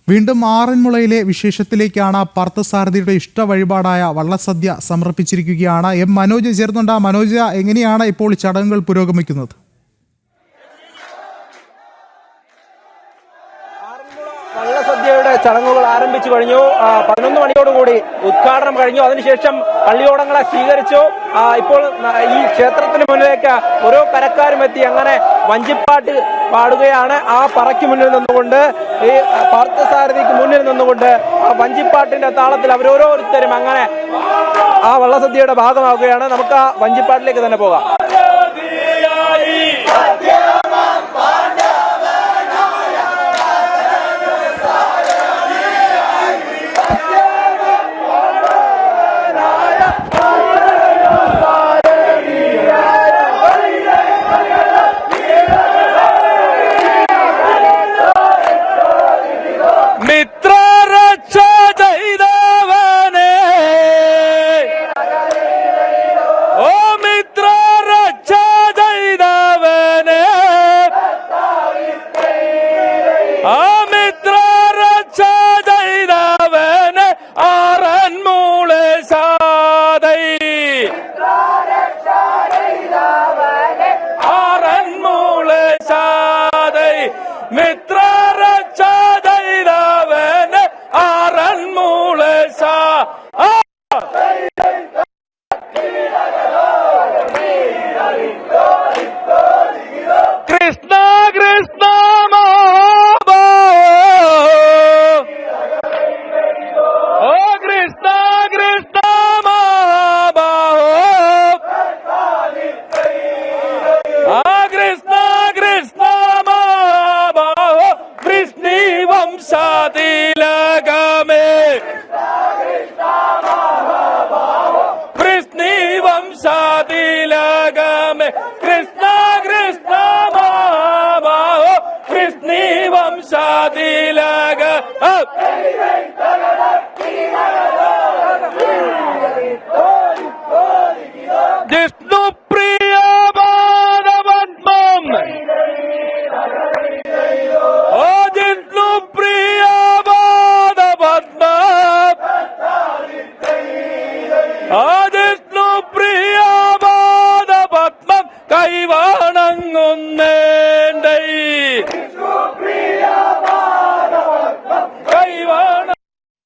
വീണ്ടും ആറന്മുളയിലെ വിശേഷത്തിലേക്കാണ്. പാർത്ഥസാരഥിയുടെ ഇഷ്ട വഴിപാടായ വള്ളസദ്യ സമർപ്പിച്ചിരിക്കുകയാണ്. എം മനോജ് ചേർന്നുണ്ട്. മനോജ്, എങ്ങനെയാണ് ഇപ്പോൾ ചടങ്ങുകൾ പുരോഗമിക്കുന്നത്? വള്ളസദ്യയുടെ ചടങ്ങുകൾ ആരംഭിച്ചു കഴിഞ്ഞു. 11 മണിയോടുകൂടി ഉദ്ഘാടനം കഴിഞ്ഞു. അതിനുശേഷം പള്ളിയോടങ്ങളെ സ്വീകരിച്ചു. ഇപ്പോൾ ഈ ക്ഷേത്രത്തിന് മുന്നിലേക്ക് ഓരോ കരക്കാരും എത്തി അങ്ങനെ വഞ്ചിപ്പാട്ട് പാടുകയാണ്. ആ പറയ്ക്ക് മുന്നിൽ നിന്നുകൊണ്ട്, ഈ പാർത്ഥസാരഥിക്ക് മുന്നിൽ നിന്നുകൊണ്ട് ആ വഞ്ചിപ്പാട്ടിന്റെ താളത്തിൽ അവരോരോരുത്തരും അങ്ങനെ ആ വള്ളസദ്യയുടെ ഭാഗമാവുകയാണ്. നമുക്ക് ആ വഞ്ചിപ്പാട്ടിലേക്ക് തന്നെ പോകാം.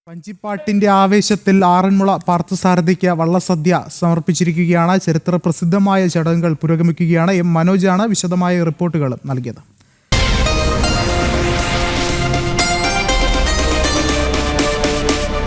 വഞ്ചിപ്പാട്ടിന്റെ ആവേശത്തിൽ ആറന്മുള പാർത്ഥസാരഥിക്ക് വള്ളസദ്യ സമർപ്പിച്ചിരിക്കുകയാണ്. ചരിത്ര പ്രസിദ്ധമായ ചടങ്ങുകൾ പുരോഗമിക്കുകയാണ്. എം മനോജാണ് വിശദമായ റിപ്പോർട്ടുകൾ നൽകിയത്.